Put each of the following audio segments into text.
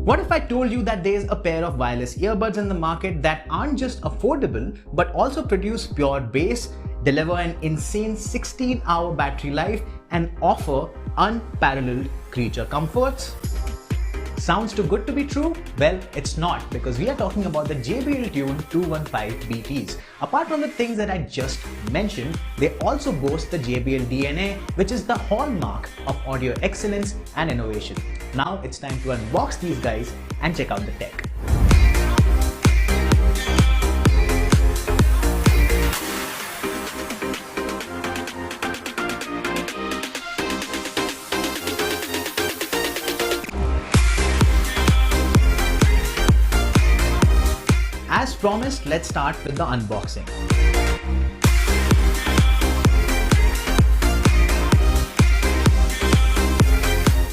What if I told you that there's a pair of wireless earbuds in the market that aren't just affordable but also produce pure bass, deliver an insane 16-hour battery life, and offer unparalleled creature comforts? Sounds too good to be true? Well, it's not, because we are talking about the JBL Tune 215 BTs. Apart from the things that I just mentioned, they also boast the JBL DNA, which is the hallmark of audio excellence and innovation. Now it's time to unbox these guys and check out the tech. As promised, let's start with the unboxing.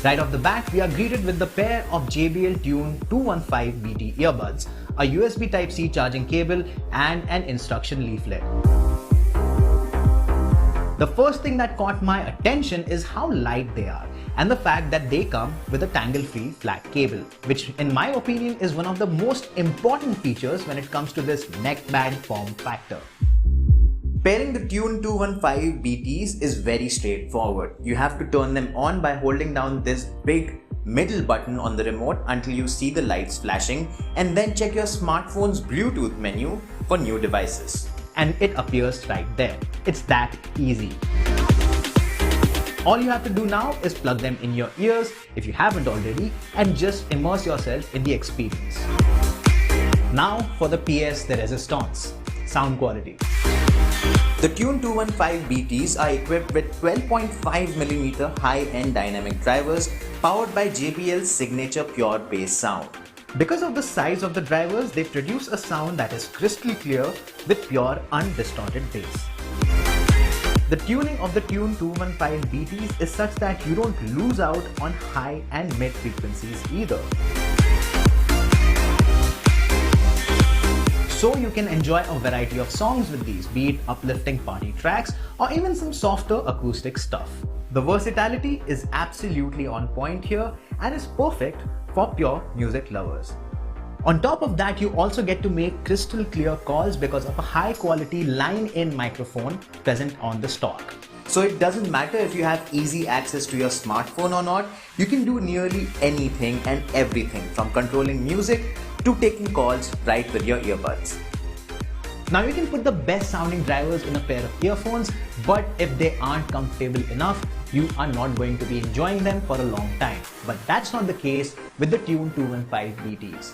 Right off the bat, we are greeted with the pair of JBL Tune 215 BT earbuds, a USB Type-C charging cable, and an instruction leaflet. The first thing that caught my attention is how light they are, and the fact that they come with a tangle-free flat cable, which in my opinion is one of the most important features when it comes to this neckband form factor. Pairing the Tune 215 BTs is very straightforward. You have to turn them on by holding down this big middle button on the remote until you see the lights flashing, and then check your smartphone's Bluetooth menu for new devices. And it appears right there. It's that easy. All you have to do now is plug them in your ears if you haven't already, and just immerse yourself in the experience. Now for the pièce de résistance, sound quality. The Tune 215 BTs are equipped with 12.5mm high-end dynamic drivers powered by JBL's signature pure bass sound. Because of the size of the drivers, they produce a sound that is crystal clear with pure undistorted bass. The tuning of the Tune 215 BTs is such that you don't lose out on high and mid frequencies either. So you can enjoy a variety of songs with these, be it uplifting party tracks or even some softer acoustic stuff. The versatility is absolutely on point here and is perfect for pure music lovers. On top of that, you also get to make crystal clear calls because of a high quality line-in microphone present on the stock. So it doesn't matter if you have easy access to your smartphone or not, you can do nearly anything and everything from controlling music to taking calls right with your earbuds. Now you can put the best sounding drivers in a pair of earphones, but if they aren't comfortable enough, you are not going to be enjoying them for a long time. But that's not the case with the Tune 215 BTs.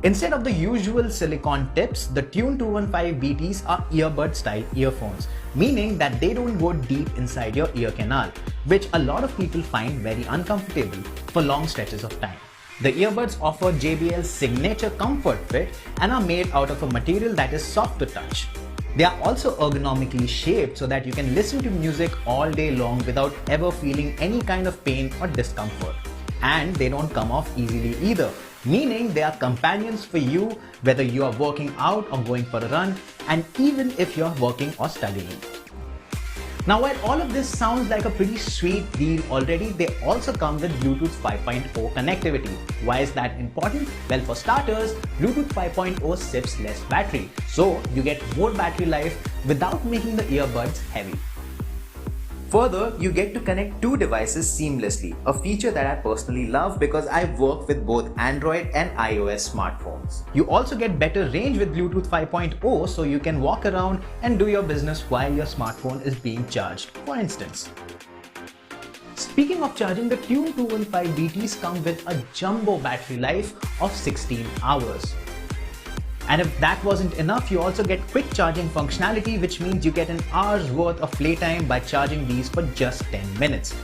Instead of the usual silicone tips, the Tune 215 BTs are earbud style earphones, meaning that they don't go deep inside your ear canal, which a lot of people find very uncomfortable for long stretches of time. The earbuds offer JBL's signature comfort fit and are made out of a material that is soft to touch. They are also ergonomically shaped so that you can listen to music all day long without ever feeling any kind of pain or discomfort. And they don't come off easily either, meaning they are companions for you whether you are working out or going for a run, and even if you're working or studying. Now, while all of this sounds like a pretty sweet deal already, they also come with Bluetooth 5.0 connectivity. Why is that important? Well, for starters, Bluetooth 5.0 sips less battery, so you get more battery life without making the earbuds heavy. Further, you get to connect two devices seamlessly, a feature that I personally love because I work with both Android and iOS smartphones. You also get better range with Bluetooth 5.0, so you can walk around and do your business while your smartphone is being charged, for instance. Speaking of charging, the Tune 215 BTs come with a jumbo battery life of 16 hours. And if that wasn't enough, you also get quick charging functionality, which means you get an hour's worth of playtime by charging these for just 10 minutes.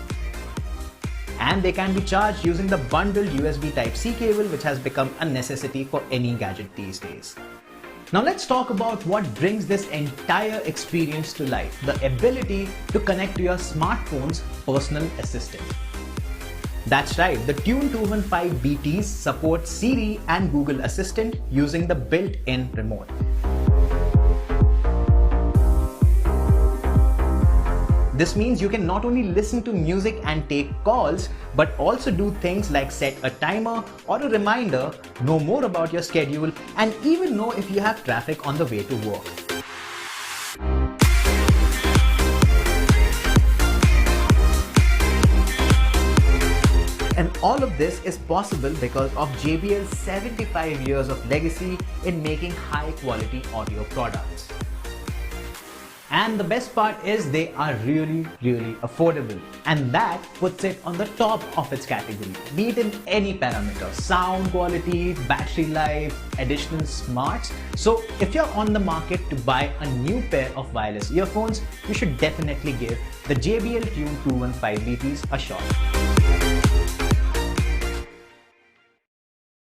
And they can be charged using the bundled USB Type-C cable, which has become a necessity for any gadget these days. Now let's talk about what brings this entire experience to life, the ability to connect to your smartphone's personal assistant. That's right, the Tune 215 BTs support Siri and Google Assistant using the built-in remote. This means you can not only listen to music and take calls, but also do things like set a timer or a reminder, know more about your schedule, and even know if you have traffic on the way to work. And all of this is possible because of JBL's 75 years of legacy in making high quality audio products. And the best part is they are really affordable, and that puts it on the top of its category, be it in any parameter: sound quality, battery life, additional smarts. So if you're on the market to buy a new pair of wireless earphones, you should definitely give the JBL Tune 215 BTs a shot.